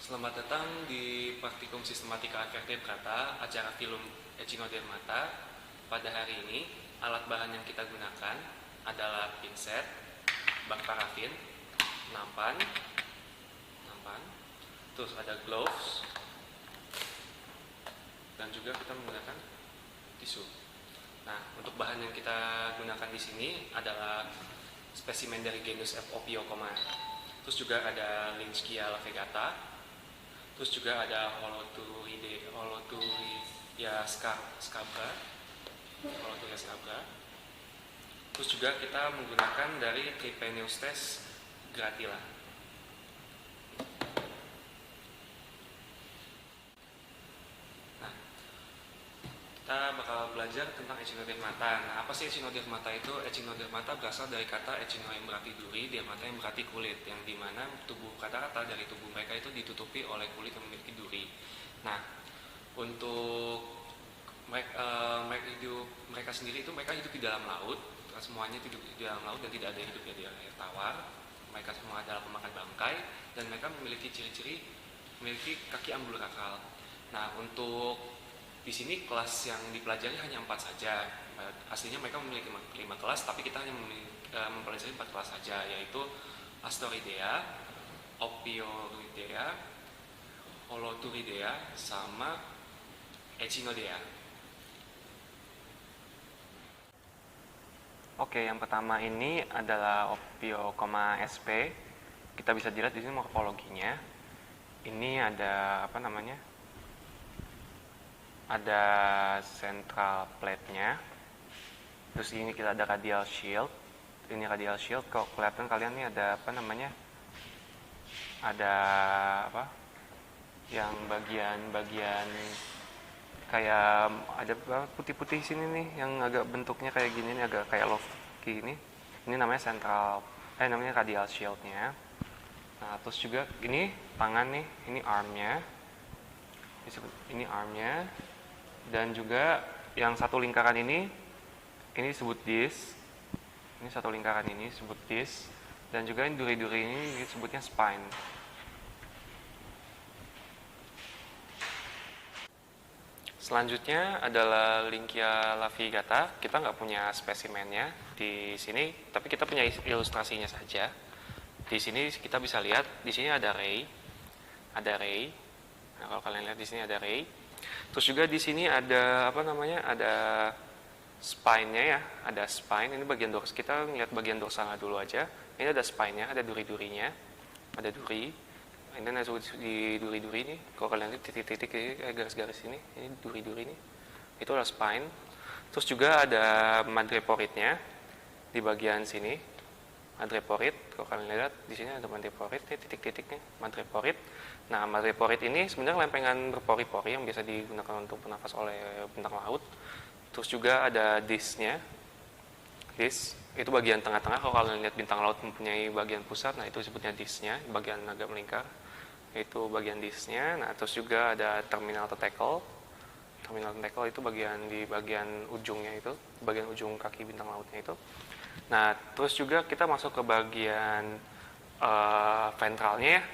Selamat datang di Praktikum Sistematika Vertebrata, acara film Echinodermata. Pada hari ini, alat bahan yang kita gunakan adalah pinset, bak parafin, nampan, terus ada gloves, dan juga kita menggunakan tisu. Nah, untuk bahan yang kita gunakan di sini adalah spesimen dari genus Ophiocoma. Terus juga ada Lynchkia lavegata. Terus juga ada Holoturia scabra. Terus juga kita menggunakan dari Trypaneustes gratila. Nah, kita bakal belajar tentang Echinodermata. Nah, apa sih Echinodermata itu? Echinodermata berasal dari kata Echino yang berarti duri, dermata yang berarti kulit, yang dimana tubuh rata-rata dari tubuh mereka itu ditutupi oleh kulit yang memiliki duri. Nah, untuk mereka sendiri itu mereka hidup di dalam laut, semuanya hidup di dalam laut dan tidak ada hidupnya di air tawar. Mereka semua adalah pemakan bangkai dan mereka memiliki ciri-ciri memiliki kaki amburakal. Nah, untuk di sini kelas yang dipelajari hanya 4 saja. Aslinya mereka memiliki 5 kelas, tapi kita hanya mempelajari 4 kelas saja, yaitu Astoridea, Ophioridea, Holoturidea, sama Echinodea. Oke, yang pertama ini adalah Ophiocoma sp. Kita bisa dilihat di sini morfologinya. Ini ada apa namanya? Ada central plate-nya. Terus ini kita ada radial shield. Ini radial shield. Kalau kelihatan kalian ini ada apa namanya? Ada apa? Yang bagian-bagian kayak ada putih-putih sini nih yang agak bentuknya kayak gini nih, agak kayak love gini. Ini namanya namanya radial shield-nya. Nah, terus juga ini tangan nih, ini arm-nya. Ini arm-nya. Dan juga yang satu lingkaran ini disebut disc. Ini satu lingkaran ini disebut disc. Dan juga ini duri-duri ini disebutnya spine. Selanjutnya adalah Lynchkia lavigata. Kita nggak punya spesimennya di sini, tapi kita punya ilustrasinya saja. Di sini kita bisa lihat, di sini ada ray. Nah, kalau kalian lihat di sini ada ray. Terus juga di sini ada apa namanya? Ada spine-nya ya, ada spine. Ini bagian dorsal. Kita lihat bagian dorsalnya dulu aja. Ini ada spine-nya, ada duri-durinya. Ada duri. Ini di duri-duri ini, kalau kalian lihat titik-titik garis-garis ini duri-duri ini, itu adalah spine. Terus juga ada madreporidnya di bagian sini, madreporid. Kalau kalian lihat di sini ada madreporid, ini titik-titiknya madreporid. Nah, madreporid ini sebenarnya lempengan berpori-pori yang biasa digunakan untuk bernafas oleh bintang laut. Terus juga ada disc-nya. Disc itu bagian tengah-tengah. Kalau kalian lihat bintang laut mempunyai bagian pusat, nah itu disebutnya disc-nya, bagian agak melingkar. Itu bagian disc-nya. Nah, terus juga ada terminal tentacle. Terminal tentacle itu di bagian ujungnya itu, bagian ujung kaki bintang lautnya itu. Nah, terus juga kita masuk ke bagian ventralnya ya.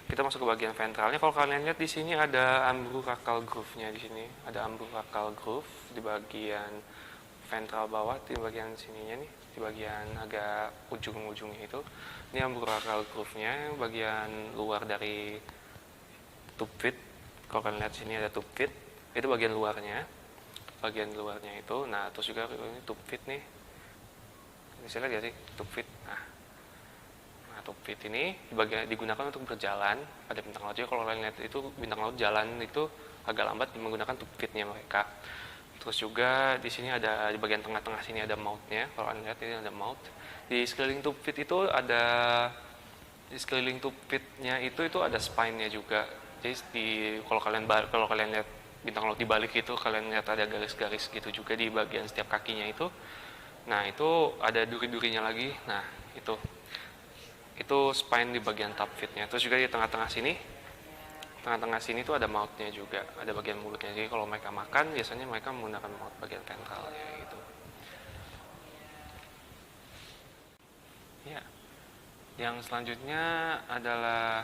Kita masuk ke bagian ventralnya. Kalau kalian lihat di sini ada umbilical groove-nya di sini. Ada umbilical groove di bagian ventral bawah, di bagian sininya nih, di bagian agak ujung-ujungnya itu. Ini umbilical groove-nya, bagian luar dari tube feed. Kalau kalian lihat sini ada tube feed, itu bagian luarnya itu. Nah, terus juga ini tube feed nih, bisa lihat ya sih tube feed. Nah, tube feed ini digunakan untuk berjalan pada bintang laut. Jadi kalau kalian lihat itu bintang laut jalan itu agak lambat menggunakan tube feed-nya mereka. Terus juga di sini ada di bagian tengah-tengah sini ada mouth-nya. Kalau kalian lihat ini ada mouth. Di sekeliling tube feed itu ada itu ada spine-nya juga. Jadi kalau kalian lihat bintang laut dibalik itu, kalian lihat ada garis-garis gitu juga di bagian setiap kakinya itu. Nah, itu ada duri-durinya lagi. Nah, itu spine di bagian top feed-nya. Terus juga di tengah-tengah sini tuh ada mouth-nya juga, ada bagian mulutnya. Jadi kalau mereka makan, biasanya mereka menggunakan mouth bagian ventralnya gitu. Ya. Yang selanjutnya adalah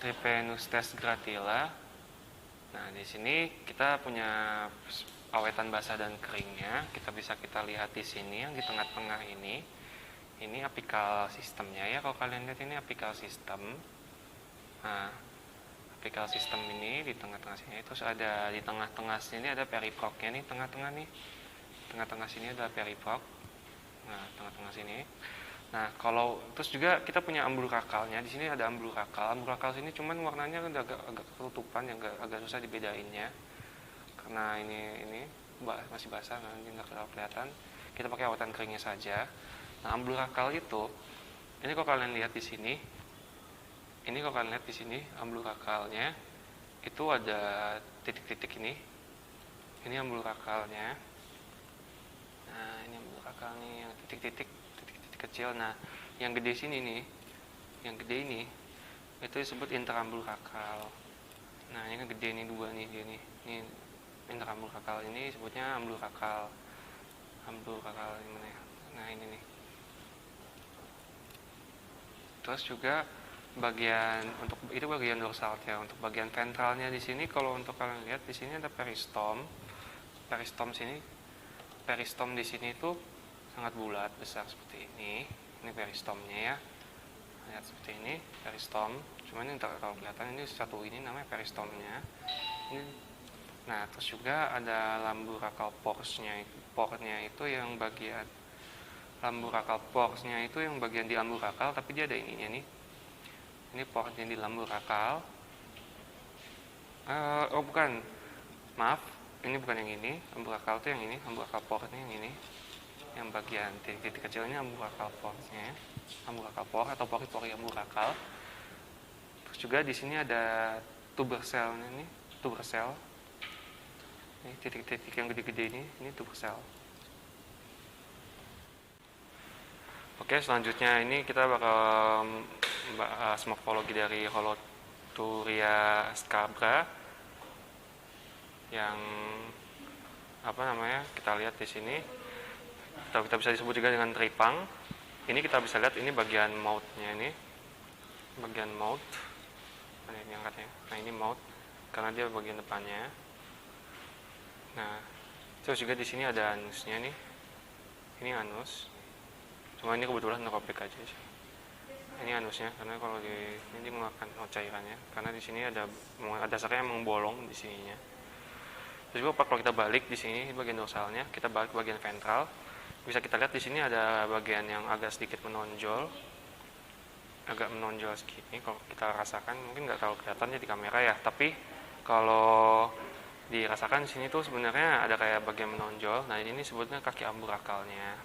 Trypanustes gratila. Nah, di sini kita punya awetan basah dan keringnya. Kita lihat di sini yang di tengah-tengah ini. Ini apikal sistemnya ya. Kalau kalian lihat ini apikal sistem. Nah, apikal sistem ini di tengah-tengah sini. Terus ada di tengah-tengah sini ada periproknya nih, tengah-tengah nih. Tengah-tengah sini ada periprok. Nah, tengah-tengah sini. Nah, kalau terus juga kita punya ambulkrakalnya. Di sini ada ambulkrakal. Ambulkrakal sini cuman warnanya agak ketutupan, yang agak susah dibedainnya. Karena ini masih basah, nanti nggak kelihatan. Kita pakai awatan keringnya saja. Nah, ambulkrakal itu, ini kalau kalian lihat di sini, ambulkrakalnya itu ada titik-titik ini. Ini ambulkrakalnya. Nah, ini ambulkrakal nih yang titik-titik kecil. Nah, yang gede sini nih, yang gede ini itu disebut interambulkrakal. Nah, ini kan gede nih, dua nih dia nih. Ini interambulkrakal, ini disebutnya ambulkrakal. Ambulkrakal ini mana ya? Nah, ini nih. Terus juga bagian dorsalnya. Untuk bagian ventralnya di sini, kalau untuk kalian lihat di sini ada peristom. Peristom di sini itu sangat bulat, besar seperti ini. Ini peristomnya ya. Lihat seperti ini, peristom. Cuman ini kalau kelihatan ini satu ini namanya peristomnya. Nah, terus juga ada lamburakal porsnya. Pornya itu yang bagian lamburakal porsnya itu yang bagian di lamburakal, tapi dia ada ininya nih. Ini portnya di lamburakal. Bukan. Maaf, ini bukan yang ini. Lamburakal itu yang ini, lamburakal portnya yang ini. Yang bagian titik-titik kecil ini ambulkrakal portnya, ambulkrakal port atau pori-pori ambulkrakal. Terus juga di sini ada tubersel ini, tubersel. Ini titik-titik yang gede-gede ini tubersel. Oke, selanjutnya ini kita bakal bahas morfologi dari Holoturia scabra yang kita lihat di sini. Kita bisa disebut juga dengan tripang. Ini kita bisa lihat ini bagian mouth-nya ini. Bagian mouth. Ini angkatnya. Nah, ini mouth karena dia bagian depannya. Nah, terus juga di sini ada anusnya nih. Ini anus. Cuma ini kebetulan robek aja sih. Ini anusnya karena kalau ini mengeluarkan cairannya. Karena di sini ada dasarnya emang bolong di sininya. Terus juga kalau kita balik di sini bagian dorsalnya, kita balik ke bagian ventral. Bisa kita lihat di sini ada bagian yang agak sedikit menonjol, segini. Kalau kita rasakan mungkin nggak terlalu kelihatannya di kamera ya, tapi kalau dirasakan di sini tuh sebenarnya ada kayak bagian menonjol. Nah, ini sebutnya kaki ambulkrakalnya.